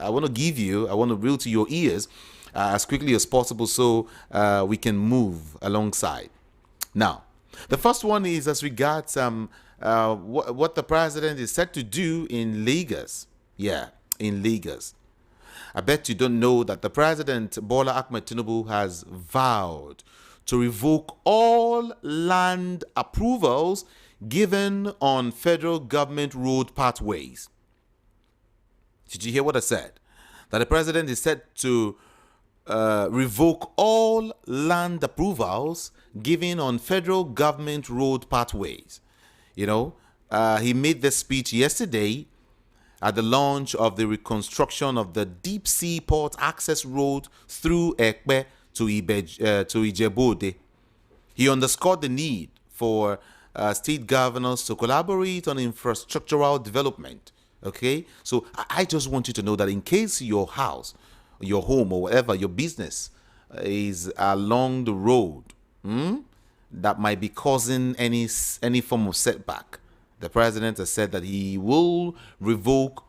I want to reel to your ears as quickly as possible so we can move alongside. Now, the first one is as regards what the president is set to do in Lagos. Yeah, in Lagos. I bet you don't know that the president, Bola Ahmed Tinubu, has vowed to revoke all land approvals given on federal government road pathways. Did you hear what I said? That the president is set to revoke all land approvals given on federal government road pathways. You know, he made this speech yesterday at the launch of the reconstruction of the deep sea port access road through Ekpe to Ijebu-Ode. He underscored the need for state governors to collaborate on infrastructural development. Okay, so I just want you to know that in case your house, your home, or whatever, your business is along the road that might be causing any form of setback, the president has said that he will revoke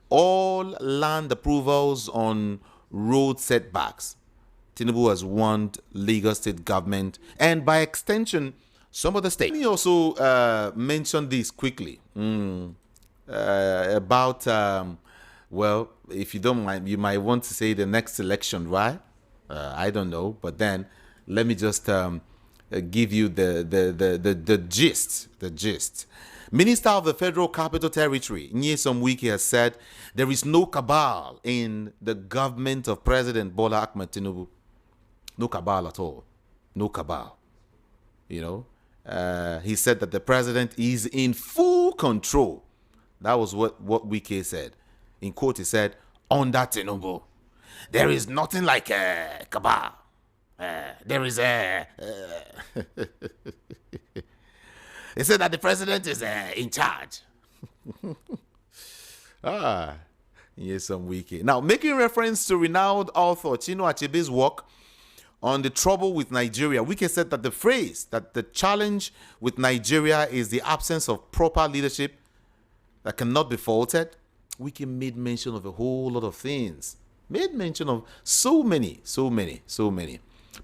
all land approvals on road setbacks. Tinubu has warned Lagos state government and by extension some other states. Let me also mention this quickly about well, if you don't mind, you might want to say the next election, right? I don't know, but then let me just give you the gist. Minister of the Federal Capital Territory, Nyesom Wike, has said there is no cabal in the government of President Bola Ahmed Tinubu. No cabal at all. No cabal. You know, he said that the president is in full control. That was what Wike said. In quote, he said, under Tinubu, there is nothing like a cabal. There is a... He said that the president is in charge. Yes, some wiki. Now, making reference to renowned author Chinua Achebe's work on the trouble with Nigeria, Wike said that the phrase that the challenge with Nigeria is the absence of proper leadership that cannot be faulted. Wike made mention of a whole lot of things. Made mention of so many.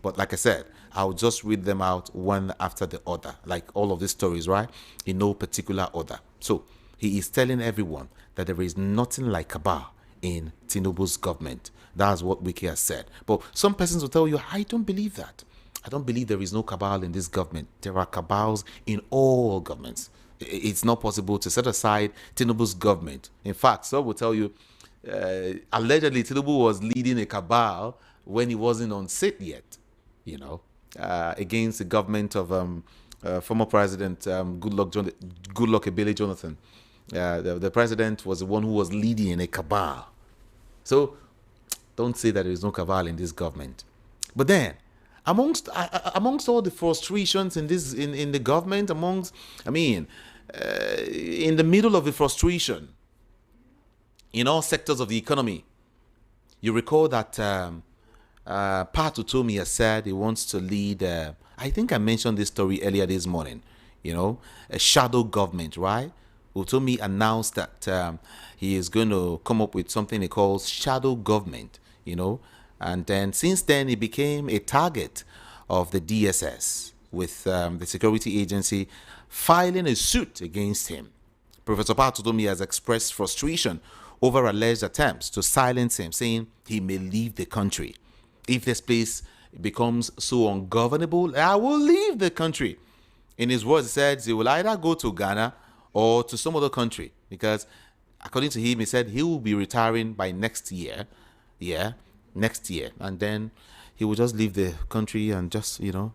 But like I said, I'll just read them out one after the other, like all of these stories, right? In no particular order. So he is telling everyone that there is nothing like cabal in Tinubu's government. That's what Wike has said. But some persons will tell you, I don't believe that. I don't believe there is no cabal in this government. There are cabals in all governments. It's not possible to set aside Tinubu's government. In fact, some will tell you, allegedly Tinubu was leading a cabal when he wasn't on seat yet, you know, against the government of former President Goodluck Ebele Jonathan. The president was the one who was leading a cabal. So don't say that there is no cabal in this government. But then, amongst all the frustrations in the government, in the middle of the frustration in all sectors of the economy, you recall that Pat Utomi has said he wants to lead, I think I mentioned this story earlier this morning, you know, a shadow government, right? Utomi announced that he is going to come up with something he calls shadow government, you know, and then since then he became a target of the DSS with the security agency filing a suit against him. Professor Pat Utomi has expressed frustration over alleged attempts to silence him, saying he may leave the country. If this place becomes so ungovernable, I will leave the country. In his words, he said he will either go to Ghana or to some other country because, according to him, he said he will be retiring by next year. Yeah, next year. And then he will just leave the country and just, you know,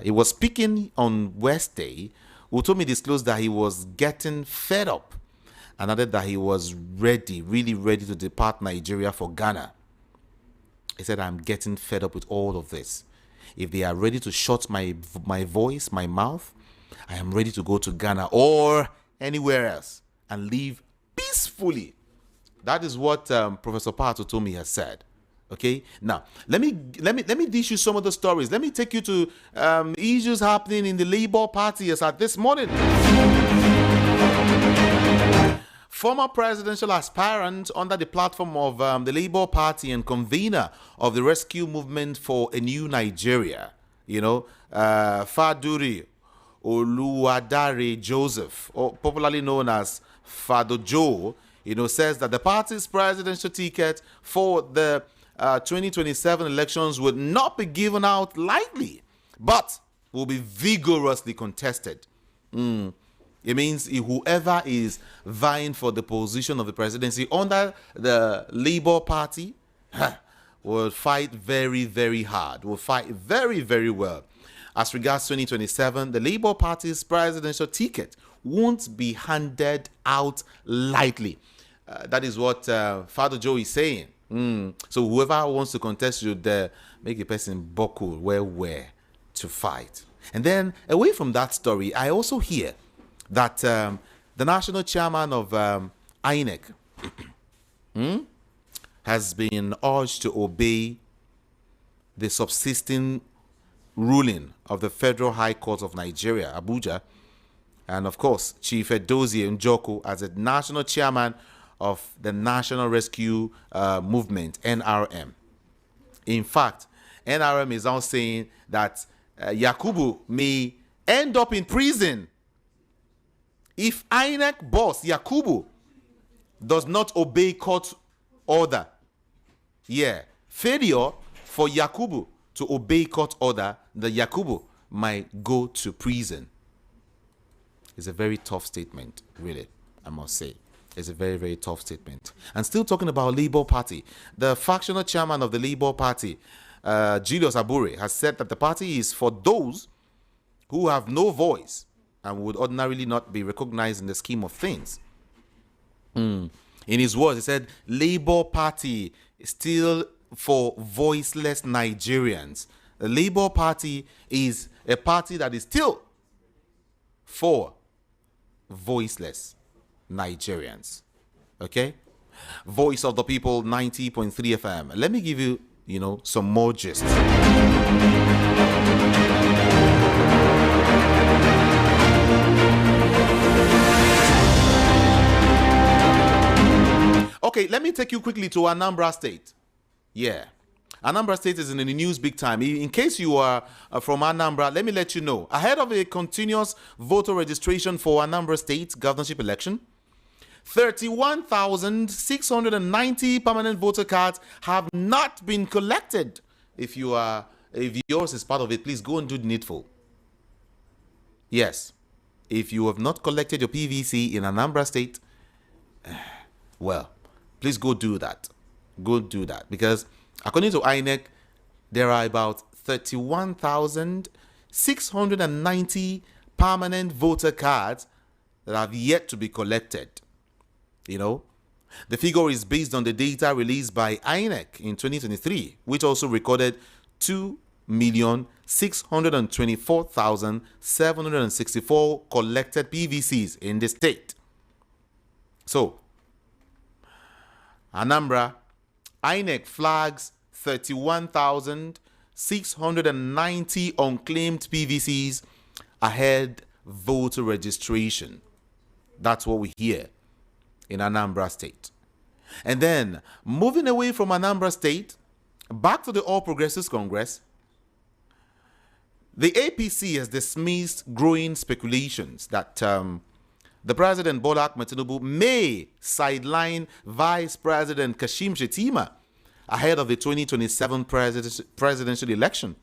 he was speaking on Wednesday. Utomi disclosed that he was getting fed up and added that he was ready, really ready to depart Nigeria for Ghana. He said, I'm getting fed up with all of this. If they are ready to shut my voice, my mouth, I am ready to go to Ghana or anywhere else and live peacefully. That is what Professor Pat Utomi has said. Okay, now let me dish you some of the stories. Let me take you to issues happening in the Labour Party as at this morning. former presidential aspirant under the platform of the Labour Party and convener of the rescue movement for a new Nigeria, Faduri Oluwadare Joseph, or popularly known as Fado Joe, says that the party's presidential ticket for the 2027 elections would not be given out lightly, but will be vigorously contested. It means whoever is vying for the position of the presidency under the Labour Party will fight very, very hard, will fight very, very well. As regards 2027, the Labour Party's presidential ticket won't be handed out lightly. That is what Father Joe is saying. So whoever wants to contest should make a person buckle where to fight. And then away from that story, I also hear that the national chairman of INEC has been urged to obey the subsisting ruling of the Federal High Court of Nigeria, Abuja, and of course, Chief Edozie Njoku as the national chairman of the National Rescue Movement, NRM. In fact, NRM is now saying that Yakubu may end up in prison if INEC boss Yakubu does not obey court order. Failure for Yakubu to obey court order, the Yakubu might go to prison. It's a very tough statement, really, I must say. It's a very, very tough statement. And still talking about Labour Party, the factional chairman of the Labour Party, Julius Abure, has said that the party is for those who have no voice and would ordinarily not be recognized in the scheme of things. In his words, he said, Labour Party is still for voiceless Nigerians. The Labour Party is a party that is still for voiceless Nigerians. Okay? Voice of the People, 90.3 FM. Let me give you, some more gist. Okay, let me take you quickly to Anambra State. Anambra State is in the news big time. In case you are from Anambra, let me let you know. Ahead of a continuous voter registration for Anambra State governorship election, 31,690 permanent voter cards have not been collected. If yours is part of it, please go and do the needful. Yes, if you have not collected your PVC in Anambra State, well, please go do that. Go do that, because according to INEC, there are about 31,690 permanent voter cards that have yet to be collected. The figure is based on the data released by INEC in 2023, which also recorded 2,624,764 collected PVCs in the state. So, Anambra, INEC flags 31,690 unclaimed PVCs ahead voter registration. That's what we hear in Anambra State. And then, moving away from Anambra State, back to the All Progressives Congress, the APC has dismissed growing speculations that the President Bola Ahmed Tinubu may sideline Vice President Kashim Shettima ahead of the 2027 presidential election.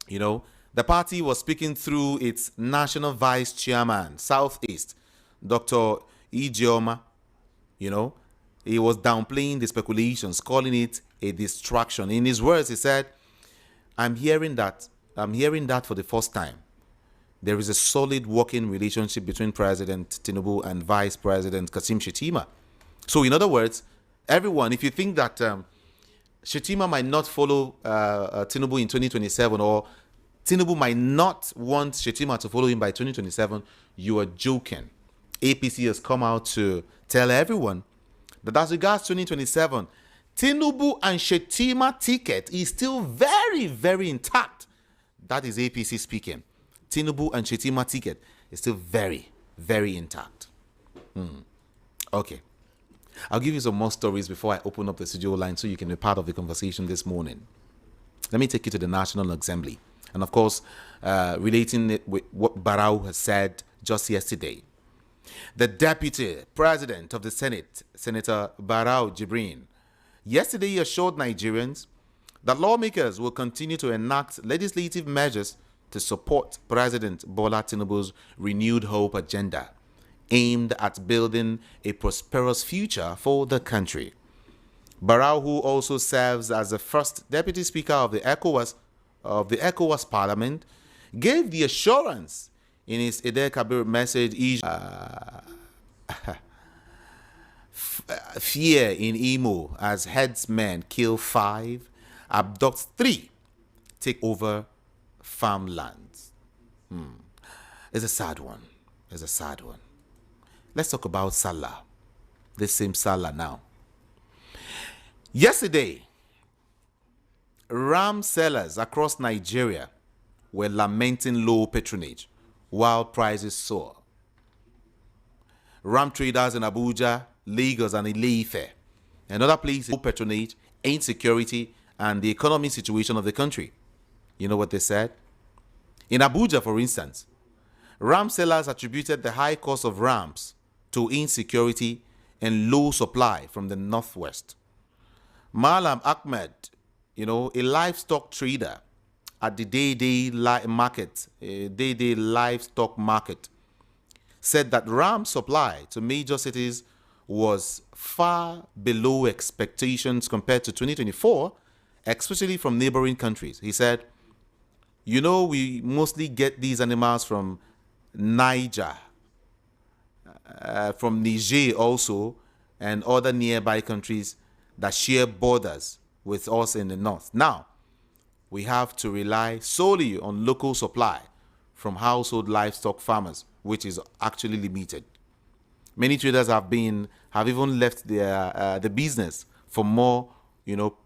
The party was speaking through its national vice chairman, Southeast, Dr. Ijeoma. He was downplaying the speculations, calling it a distraction. In his words, he said, I'm hearing that for the first time. There is a solid working relationship between President Tinubu and Vice President Kashim Shettima. So, in other words, everyone, if you think that Shettima might not follow Tinubu in 2027, or Tinubu might not want Shettima to follow him by 2027, you are joking. APC has come out to tell everyone that as regards 2027, Tinubu and Shettima ticket is still very, very intact. That is APC speaking. Tinubu and Shettima ticket is still very, very intact. Okay. I'll give you some more stories before I open up the studio line so you can be part of the conversation this morning. Let me take you to the National Assembly. And of course, relating it with what Barau has said just yesterday. The Deputy President of the Senate, Senator Barau Jibrin, yesterday assured Nigerians that lawmakers will continue to enact legislative measures to support President Bola Tinubu's renewed hope agenda, aimed at building a prosperous future for the country. Barau, who also serves as the first Deputy Speaker of the ECOWAS Parliament, gave the assurance in his Eid-El-kabir message, fear in Imo as headsmen kill 5, abduct 3, take over farmlands. It's a sad one. It's a sad one. Let's talk about Salah. This same Salah now. Yesterday, ram sellers across Nigeria were lamenting low patronage while prices soar. Ram traders in Abuja, Lagos, and Ile-Ife and other places, low patronage, insecurity, and the economic situation of the country. You know what they said? In Abuja, for instance, ram sellers attributed the high cost of rams to insecurity and low supply from the northwest. Malam Ahmed, a livestock trader at the day-day livestock market, said that ram supply to major cities was far below expectations compared to 2024, especially from neighboring countries. He said, we mostly get these animals from Niger, from Niger also, and other nearby countries that share borders with us in the north. Now, we have to rely solely on local supply from household livestock farmers, which is actually limited. Many traders have even left the business for more,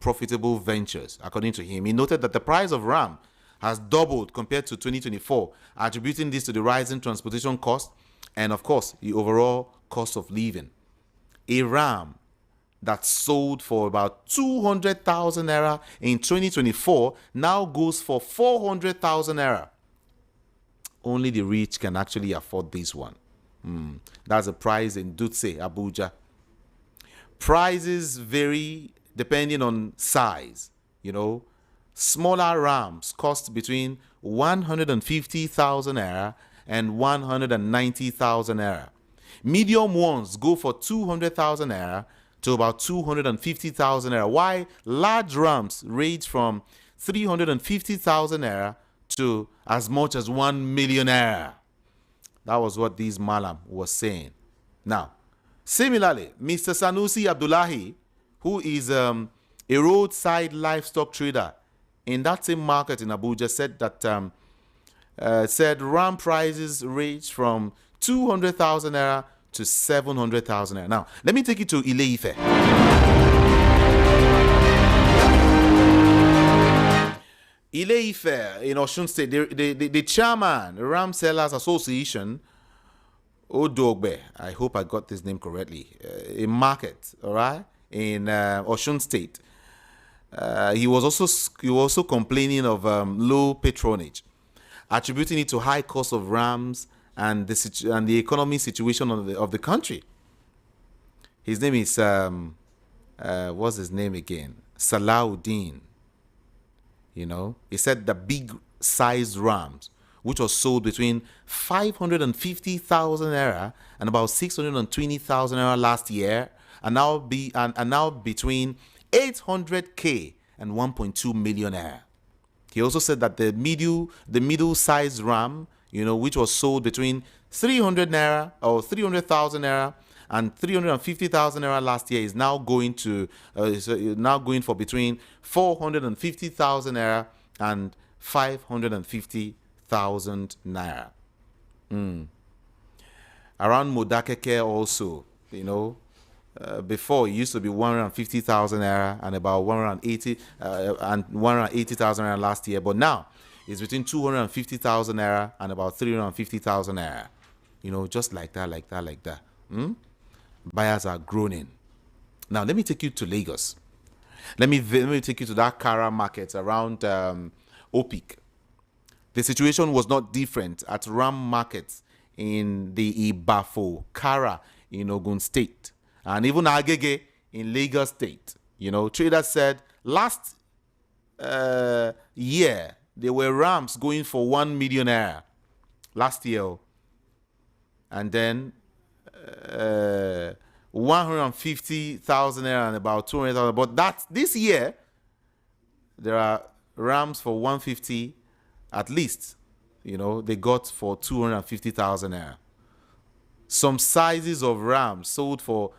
profitable ventures. According to him, he noted that the price of ram has doubled compared to 2024, attributing this to the rising transportation cost and, of course, the overall cost of living. A ram that sold for about 200,000 naira in 2024 now goes for 400,000 naira. Only the rich can actually afford this one. That's a price in Dutse, Abuja. Prices vary depending on size. Smaller rams cost between 150,000 naira and 190,000 naira. Medium ones go for 200,000 naira to about 250,000 naira, while large rams range from 350,000 naira to as much as 1 million naira. That was what this Malam was saying. Now, similarly, Mr. Sanusi Abdullahi, who is a roadside livestock trader in that same market in Abuja, said that ram prices range from 200,000 naira to 700,000 naira. Now, let me take you to Ile-Ife. Ile-Ife in Osun State, the chairman, the Ram Sellers Association, Odogbe, I hope I got this name correctly, a market, all right, in Osun State. He was also complaining of low patronage, attributing it to high cost of rams and the economic situation of the country. His name is what's his name again? Salahuddin. He said the big sized rams, which was sold between 550,000 naira and about 620,000 naira last year, and now between 800k and 1.2 million naira. He also said that the middle sized ram, which was sold between 300 naira or 300,000 naira and 350,000 naira last year, is now going for between 450,000 naira and 550,000 naira. Around Modakeke also, before it used to be 150,000 naira and about 180,000 naira last year, but now it's between 250,000 naira and about 350,000 naira. Just like that. Buyers are groaning. Now, let me take you to Lagos. Let me take you to that Kara market around Opik. The situation was not different at Ram Market in the Ibafo, Kara in Ogun State, and even Agege in Lagos State. Traders said last year there were rams going for 1 million naira last year, and then 150,000 naira and about 200,000. But this year there are rams for 150 at least. They got for 250,000 naira. Some sizes of rams sold for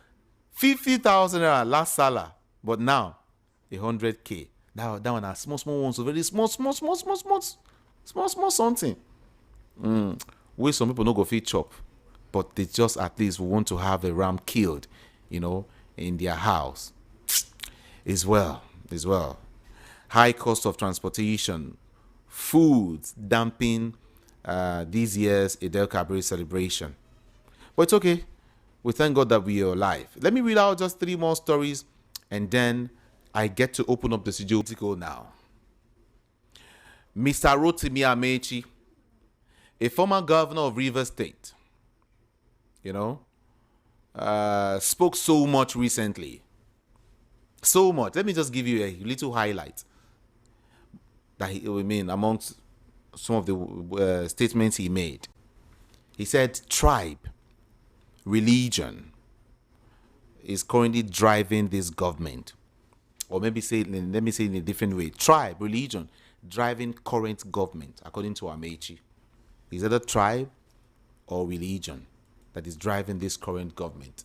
50,000 naira last Salah, but now 100K. That one are small ones, so very small something. Where some people no go fit chop, but they just at least want to have a ram killed, in their house. As well. High cost of transportation, foods damping this year's Eid-El-kabir celebration. But it's okay. We thank God that we are alive. Let me read out just 3 more stories, and then I get to open up the studio now. Mr. Rotimi Amechi, a former governor of Rivers State, spoke so much recently. So much. Let me just give you a little highlight that amongst some of the statements he made. He said tribe, religion is currently driving this government. Or let me say in a different way. Tribe, religion, driving current government, according to Amechi. Is it a tribe or religion that is driving this current government?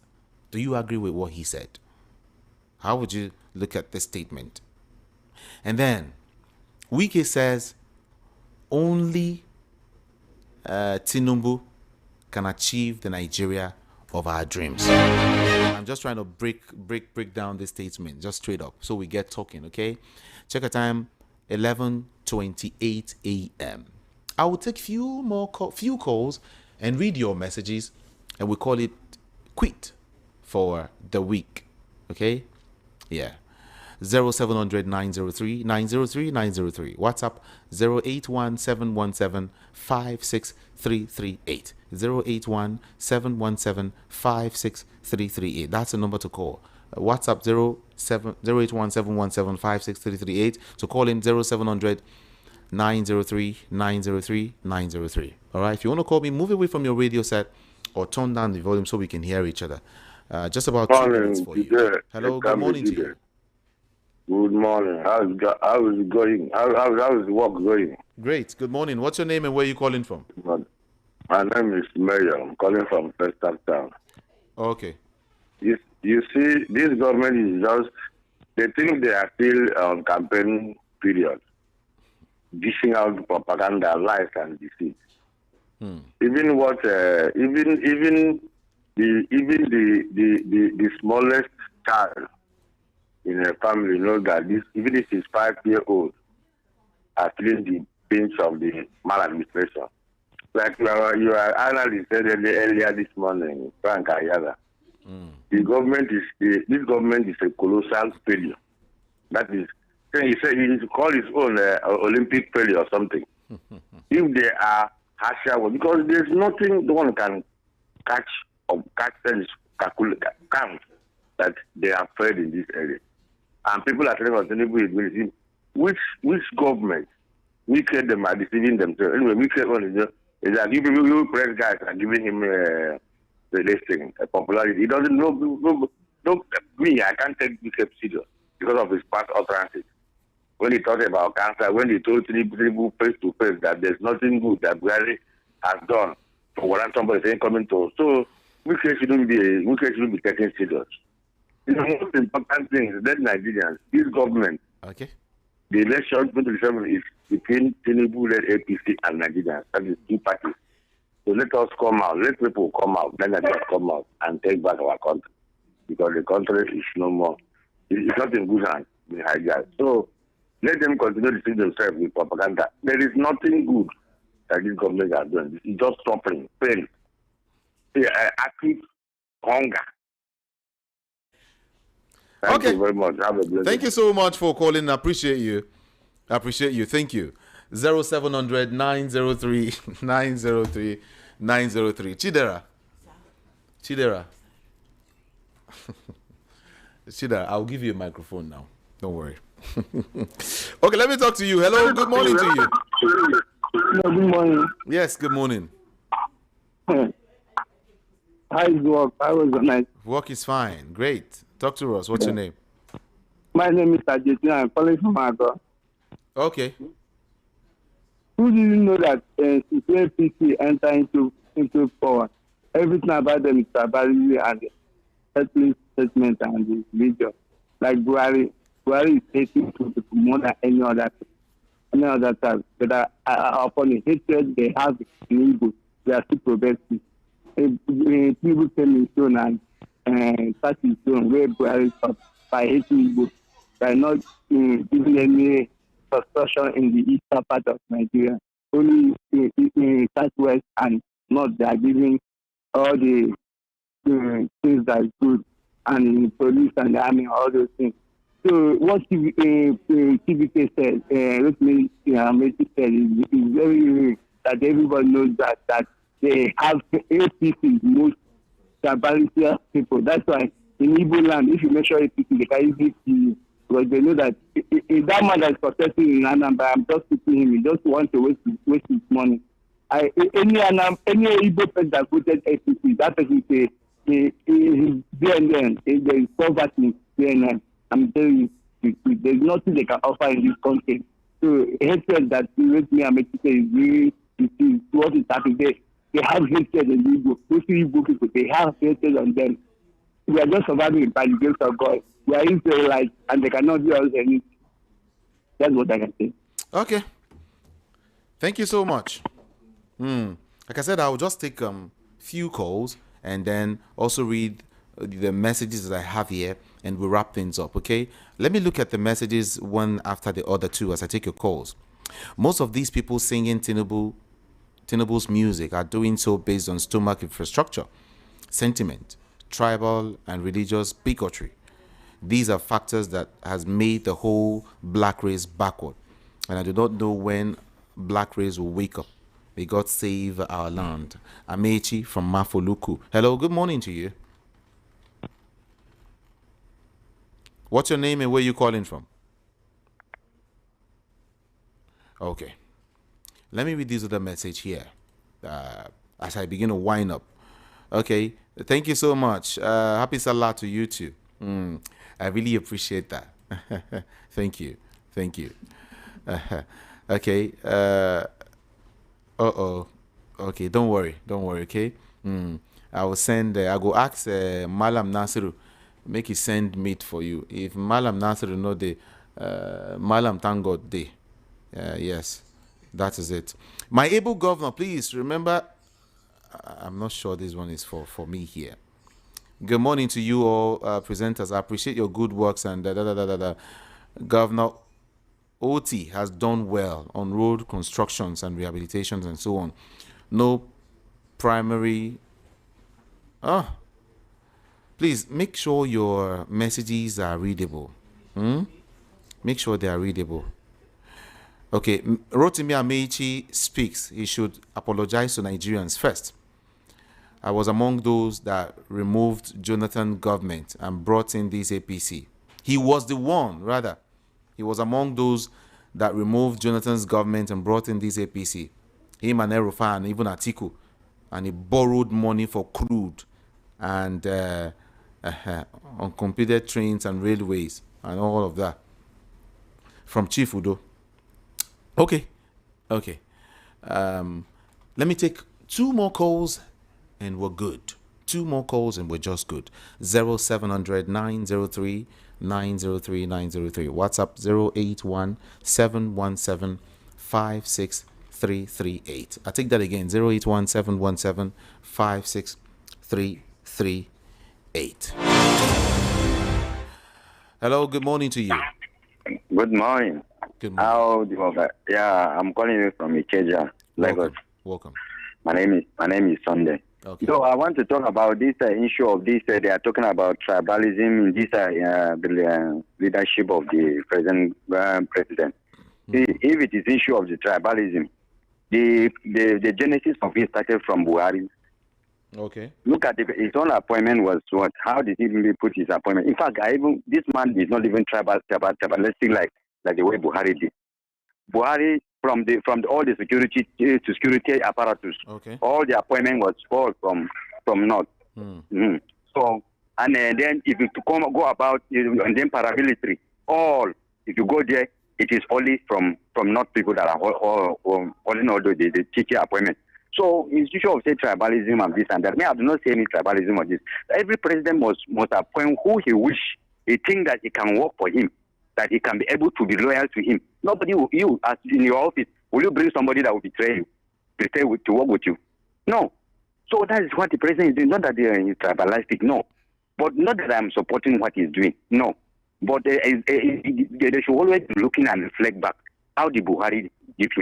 Do you agree with what he said? How would you look at this statement? And then, Wike says, only Tinubu can achieve the Nigeria of our dreams. I'm just trying to break down this statement, just straight up, so we get talking, okay? Check the time, 11:28 a.m. I will take few calls and read your messages, and we call it quit for the week, okay? Yeah. 0700 903 903 903. WhatsApp 081 717 56338. 081 717 56338. That's the number to call. WhatsApp 081 717 56338. So call in 0700 903 903 903. All right. If you want to call me, move away from your radio set or turn down the volume so we can hear each other. Just about 2 minutes for you. Hello. Good morning to you. Good morning. How is it going? How is the work going? Great. Good morning. What's your name and where are you calling from? My name is Mayor. I'm calling from Festac Town. Okay. You see, this government is just, they think they are still on campaign period, dishing out propaganda, lies, and deceit. Even the smallest child in a family knows that this, even if he's 5-year-old, are feeling the pinch of the maladministration. Like your analyst said earlier this morning, Frank Ayala, this government is a colossal failure. That is, he said he called his own Olympic failure or something. If they are harsher, because there's nothing one can catch and count that they are fed in this area. And people are telling us, Tinubu, which government, wicked them are deceiving themselves. Anyway, wicked one is that you press guys are giving him the listing, popularity. He doesn't know, me, I can't take wicked serious because of his past utterances. When he talked about cancer, when he told Tinubu face to face that there's nothing good that Buhari has done for what somebody saying coming to. So, wicked shouldn't be taken serious. The most important thing is that Nigerians, this government, okay, the election 2027 is between Tinubu-led APC and Nigerians. That is 2 parties. So let us come out, let people come out, let us come out and take back our country. Because the country is no more. It's not in good hands, in hijacked. So let them continue to see themselves with propaganda. There is nothing good that this government are doing. It's just suffering, pain, acute hunger. Thank Okay. you very much. Have a blessed Thank you so much for calling. I appreciate you. Thank you. 0700 903 903 903. Chidera. Chidera, I'll give you a microphone now. Don't worry. Okay, let me talk to you. Hello, good morning to you. Hello, good morning. Yes, good morning. How is work? How was the night? Work is fine. Great. Talk to us. What's your name? My name is Ajetina. I'm calling from Agro. Okay. Who didn't know that since APC enter into power, everything about them is tribalism and ethnic statement and the religion. Like Buhari is hating people more than any other time. But upon the hatred they have in Igbo, they are still progressive. People came in stone and start in stone where Buhari stopped by hating Igbo, by not giving any construction in the eastern part of Nigeria. Only in southwest and north they are giving all the things that is good, and in police and the army, all those things. So what TBK said, Rotimi Ameti said, is very that everybody knows that they have APC most tribalistic people. That's why in Igbo land, if you measure APC, they can easily see you. Because they know that if that man that is protesting in Anambra, I'm just picking him. He just wants to waste his money. Any Igbo person that voted APC, that person say his BNN, there is poverty in BNN. I'm telling you, there's nothing they can offer in this country. So hatred that me and make say is really is what is happening. They have hatred in Igbo. Those Igbo people, they have hatred on them. We are just surviving by the grace of God. We are Israelites and they cannot do us anything. That's what I can say. Okay. Thank you so much. Like I said, I'll just take few calls and then also read the messages that I have here, and we'll wrap things up, okay? Let me look at the messages one after the other too as I take your calls. Most of these people singing Tinubu's music are doing so based on stomach infrastructure, sentiment, tribal and religious bigotry. These are factors that has made the whole black race backward. And I do not know when black race will wake up. May God save our land. Amechi from Mafoluku. Hello, good morning to you. What's your name and where you calling from? Okay. Let me read this other message here as I begin to wind up. Okay. Thank you so much. Happy Salah to you too. I really appreciate that. Thank you. Okay. Okay, don't worry, okay. I will send. I go ask Malam Nasiru, make he send meat for you. If Malam Nasiru know the Malam thank God day. Yes, that is it. My able governor, please remember. I'm not sure this one is for me here. Good morning to you all presenters. I appreciate your good works and Governor OT has done well on road constructions and rehabilitations and so on. No primary. Please make sure your messages are readable. Make sure they are readable. Okay, Rotimi Amechi speaks. He should apologize to Nigerians first. I was among those that removed Jonathan government and brought in this APC. He was among those that removed Jonathan's government and brought in this APC. Him and Erufai and even Atiku. And he borrowed money for crude and uncompleted trains and railways and all of that from Chief Udo. Okay. Let me take two more calls and we're good. Two more calls and we're just good. 0700 903 903 903. WhatsApp 081 717 56338. I take that again. 081 717 56338. Hello, good morning to you. Good morning. Good morning. I'm calling you from Ikeja, Lagos. Welcome. My name is Sunday. Okay. So I want to talk about this issue of this. They are talking about tribalism in this leadership of the president. If it is issue of the tribalism, the genesis of it started from Buhari. Okay. Look at his own appointment was what? How did he really put his appointment? In fact, this man is not even tribalistic like the way Buhari did. Buhari from all the security apparatus. Okay. All the appointment was all from north. So then if you go about and then paramilitary, all if you go there, it is only from north people that are holding all the teacher appointment. So it's usual of say tribalism and this and that. I do not say any tribalism or this. Every president must appoint who he wish. He think that he can work for him, that he can be able to be loyal to him. Nobody will, you as in your office, will you bring somebody that will betray you, to work with you? No. So that is what the president is doing. Not that he is tribalistic, no. But not that I'm supporting what he's doing, no. But they should always be looking and reflect back how the Buhari did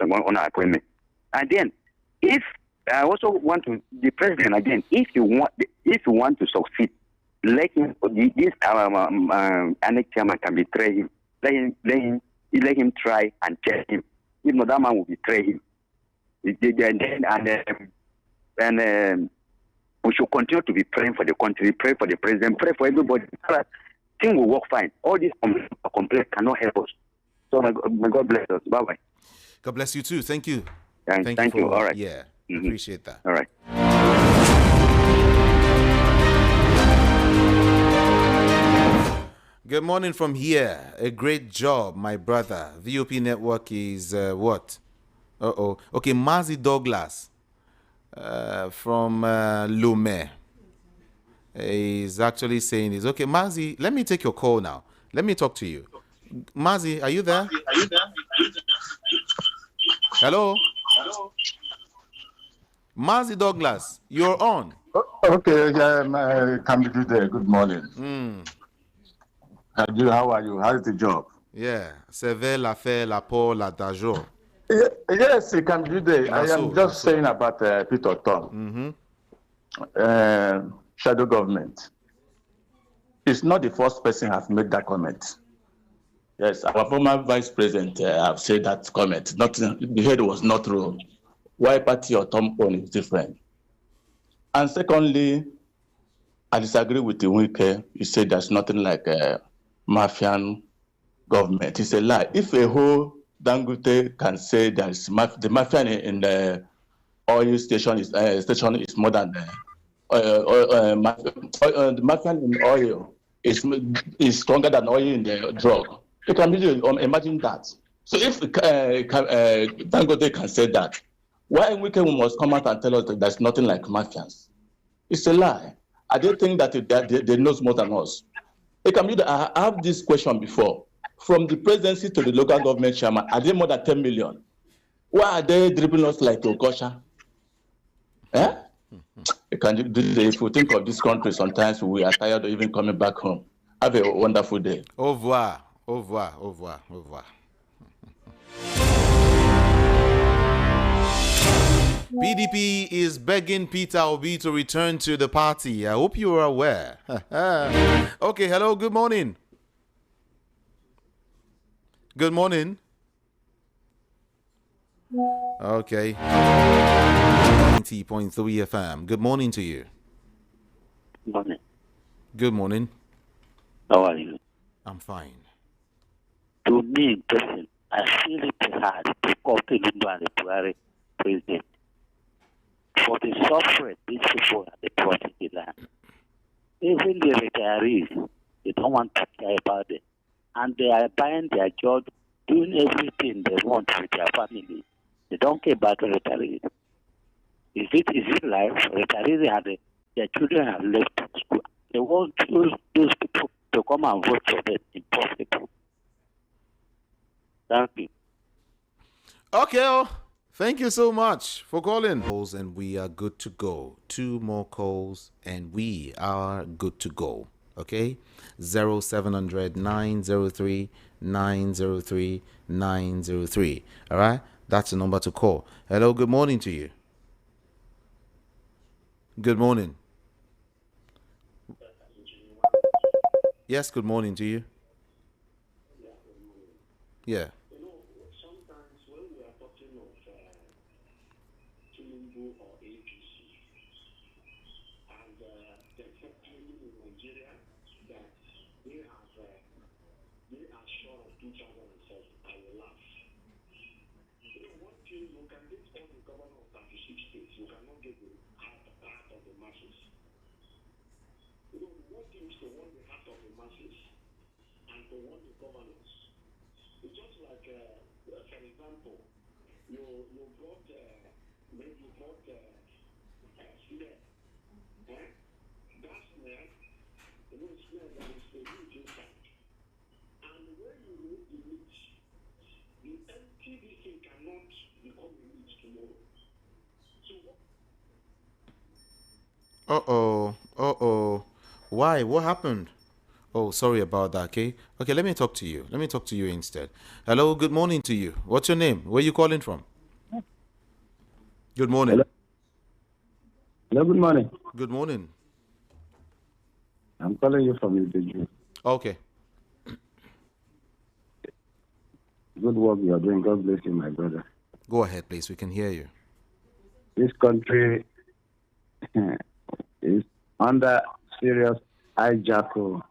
on our appointment. And then, if I also want to the president again, if you want to succeed, let him this annex chairman can betray him. Let him try and tell him. If not, that man will betray him. And we should continue to be praying for the country, pray for the president, pray for everybody. Things will work fine. All these complaints cannot help us. So may God bless us. Bye bye. God bless you too. Thank you. Thank you. All right. Yeah, appreciate that. All right. Good morning from here. A great job, my brother. VOP network is what? Okay, Mazi Douglas from Lomé is actually saying this. Okay, Mazi, let me take your call now. Let me talk to you. Mazi, are you there? Hello? Mazi Douglas, you're on. Okay, can you do there? Good morning. How are you? How's the job? Yeah, c'est vrai la fait la pour la dajo. Yes, you can do there. I am just saying about Peter Tom. Shadow government. It's not the first person has made that comment. Yes, our former vice president have said that comment. The head was not true. Why party or Tom Pone is different. And secondly, I disagree with the Wike. You said there's nothing like a mafian government. It's a lie. If a whole Dangote can say there's the mafia in the oil station is more than the mafia in oil is stronger than oil in the drug. You can really imagine that. So if Dangote can say that, why we must come out and tell us that there's nothing like mafians? It's a lie. I don't think that they know more than us. I have this question before. From the presidency to the local government chairman, are they more than 10 million? Why are they dribbling us like Okosha? If we think of this country, sometimes we are tired of even coming back home. Have a wonderful day. Au revoir. Au revoir. Au revoir. Au revoir. PDP is begging Peter Obi to return to the party. I hope you are aware. Okay, hello, good morning. Good morning. Okay. 90.3 FM. Good morning to you. Good morning. Good morning. How are you? I'm fine. To me, in person, I feel it hard to call Tinubu and the Buhari president. For the suffering these people are the brought in the land. Even the retirees, they don't want to care about it. And they are buying their job, doing everything they want with their family. They don't care about the retirees. Is it life? Retirees have their children have left school. They want those people to come and vote for them. Impossible. Thank you. Okay. Thank you so much for calling. And we are good to go. 2 more calls and we are good to go. Okay? 0700 903 903 903. All right? That's the number to call. Hello, good morning to you. Good morning. Yes, good morning to you. Yeah. Sometimes when we are talking of Tinubu or APC, and definitely in Nigeria, that they are sure of 2007, I will laugh. One thing, you can get all the governor of 36 states, you cannot get the heart of the masses. One thing is to want the heart of the masses and to want the governors. It's just like, for example, you brought maybe you brought snare. That snare, snare that is a huge inside. And when you remove the meat, the empty this thing cannot become a meat tomorrow. So Uh-oh. Why? What happened? Oh, sorry about that, okay? Okay, let me talk to you. Let me talk to you instead. Hello, good morning to you. What's your name? Where are you calling from? Good morning. Hello, good morning. Good morning. I'm calling you from Ibeju. Okay. Good work you are doing. God bless you, my brother. Go ahead, please. We can hear you. This country is under serious hijack.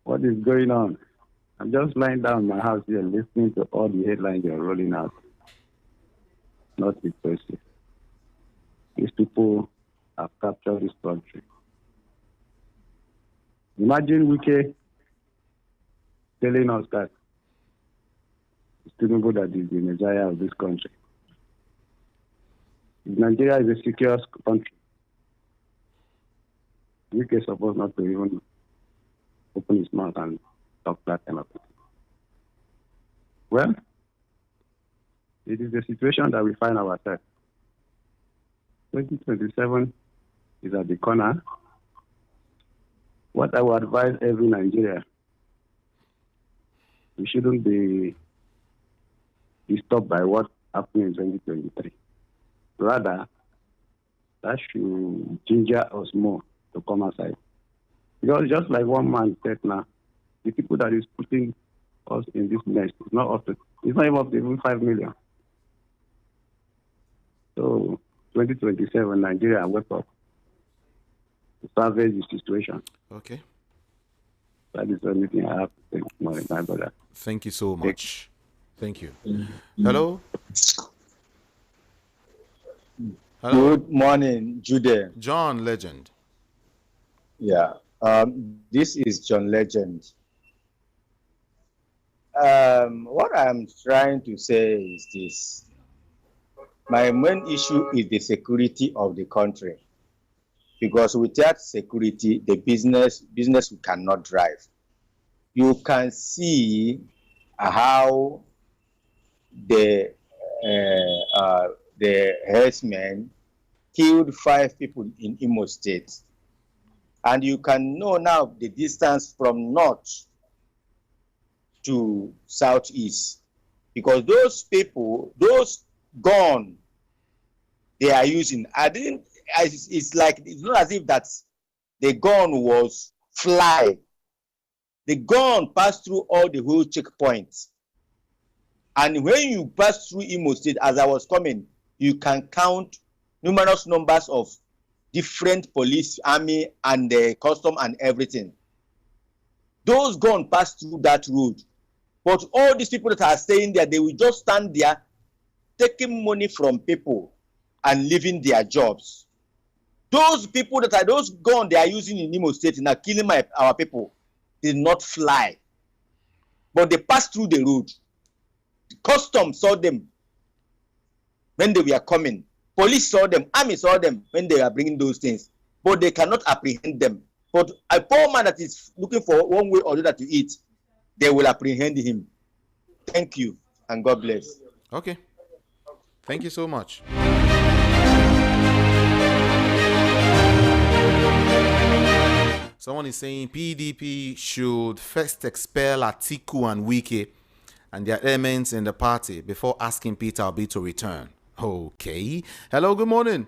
What is going on? I'm just lying down in my house here listening to all the headlines you're rolling out. Not impressive. These people have captured this country. Imagine Wike telling us that it's Tinubu that is the Messiah of this country. Nigeria is a secure country. Wike is supposed not to even open his mouth and talk that kind of thing. Well, it is the situation that we find ourselves. 2027 is at the corner. What I would advise every Nigerian, we shouldn't be disturbed by what happened in 2023. Rather, that should ginger us more to come outside. Because just like one man said now, the people that is putting us in this mess is not up to, it's not even up to even 5 million. So 2027, Nigeria, wake up. Salvage the situation. Okay. That is the only thing I have to say, my brother. Thank you so much. Thank you. Hello? Hello? Good morning, Jude. John Legend. Yeah, this is John Legend. What I'm trying to say is this. My main issue is the security of the country. Because without security, the business we cannot drive. You can see how the herdsmen killed 5 people in Imo State. And you can know now the distance from north to southeast. Because those people, those guns they are using, it's like, it's not as if that the gun was fly. The gun passed through all the whole checkpoints. And when you pass through Imo State, as I was coming, you can count numerous numbers of different police, army, and the custom and everything. Those guns pass through that road. But all these people that are staying there, they will just stand there, taking money from people and leaving their jobs. Those people that are, those guns they are using in Imo State now killing our people did not fly. But they passed through the road. The customs saw them when they were coming. Police saw them, army saw them when they were bringing those things. But they cannot apprehend them. But a poor man that is looking for one way or the other to eat, they will apprehend him. Thank you, and God bless. Okay. Thank you so much. Someone is saying PDP should first expel Atiku and Wike and their elements in the party before asking Peter Obi to return. Okay. Hello, good morning.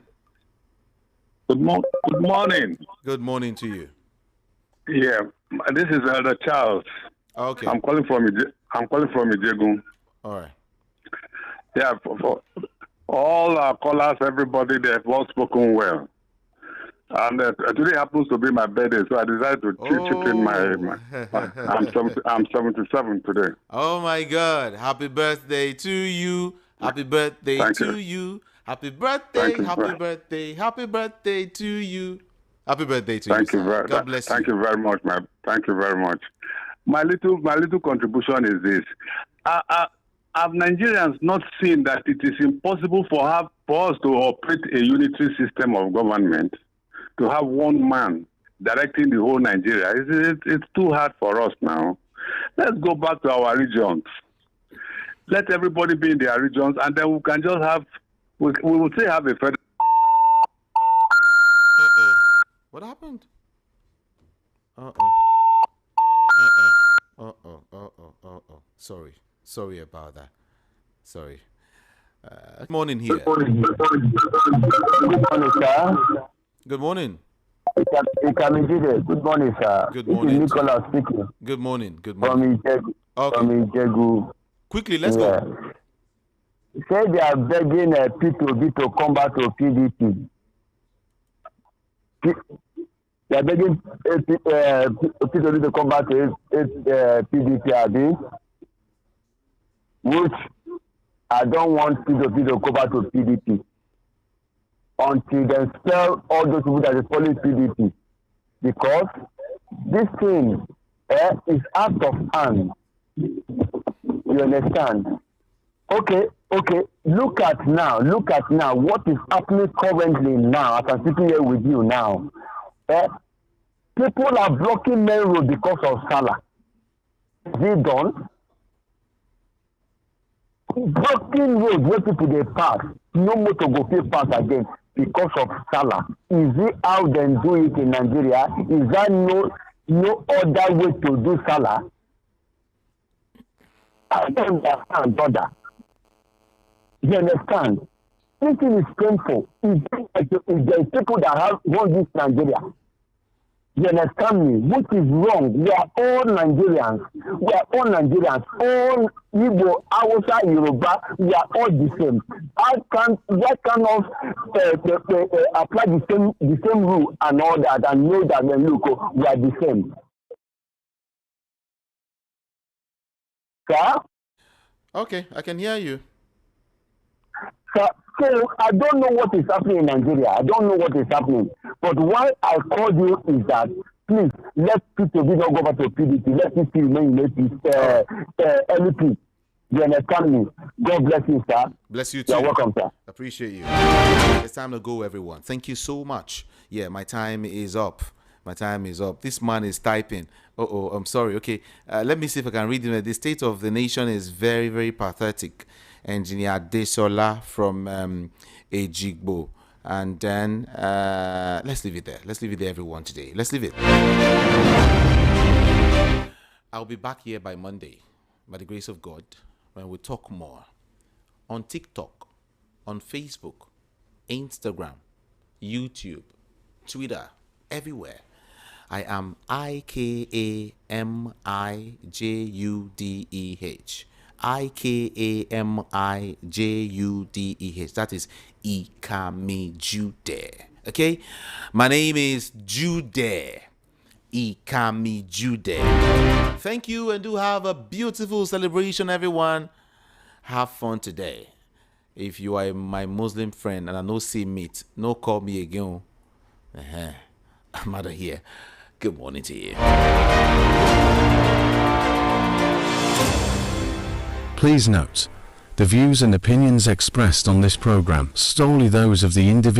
Good morning. Good morning to you. Yeah, this is Elder Charles. Okay. I'm calling from Ijegun. All right. Yeah, for all our callers, everybody, they have all spoken well. And today happens to be my birthday, so I decided to chip in I'm 77 today. Oh my God! Happy birthday to you! Happy birthday Thank to you. you! Happy birthday! You. Happy birthday! Happy birthday to you! Happy birthday to you, Thank you sir. very. God bless Thank you. you very much, Thank you very much. My little contribution is this: have Nigerians not seen that it is impossible for us to operate a unitary system of government, to have one man directing the whole Nigeria? It's too hard for us now. Let's go back to our regions. Let everybody be in their regions, and then we can just have, we will still have a federal. What happened? Sorry about that. Sorry. Good morning here. Good morning, sir. Good morning. Good morning, sir. Good morning. This is Nicholas speaking. Good morning. Good morning. From Ijegu. Okay. From Ijegu. Quickly, let's go. Say they are begging P2B to come back to PDP. They are begging P2B to come back to PDP, which I don't want P2B to go back to PDP until they spell all those people that is following PDP, because this thing is out of hand. You understand? Okay. Look at now what is happening currently now. As I'm sitting here with you now. People are blocking main road because of Salah. Is it done? Blocking road where people they pass, no motor go pass again because of Salah. Is it how they do it in Nigeria? Is there no other way to do Salah? I don't understand, brother. You understand? This thing is painful. If there is people that want this Nigeria, you understand me? Which is wrong. We are all Nigerians. All Igbo, Hausa, Yoruba, we are all the same. Why can't apply the same rule and all that and know that when look, we are the same? Sir? Okay, I can hear you. So I don't know what is happening in Nigeria. I don't know what is happening. But why I called you is that, please, let P2B not go back to PDP. Let me see remain in LP. You understand me? God bless you, sir. Bless you too. You're welcome, sir. Appreciate you. It's time to go, everyone. Thank you so much. Yeah, my time is up. This man is typing. I'm sorry. Okay, let me see if I can read him. The state of the nation is very, very pathetic. Engineer Desola from Ejigbo. And then let's leave it there. Let's leave it there, everyone, today. Let's leave it. I'll be back here by Monday, by the grace of God, when we talk more on TikTok, on Facebook, Instagram, YouTube, Twitter, everywhere. I am IKAMIJUDEH. IKAMIJUDEH. That is Ikami Jude. Okay? My name is Jude. Ikami Jude. Thank you, and do have a beautiful celebration, everyone. Have fun today. If you are my Muslim friend and I no see meat, no call me again. I'm out of here. Good morning to you. Please note, the views and opinions expressed on this program solely those of the individual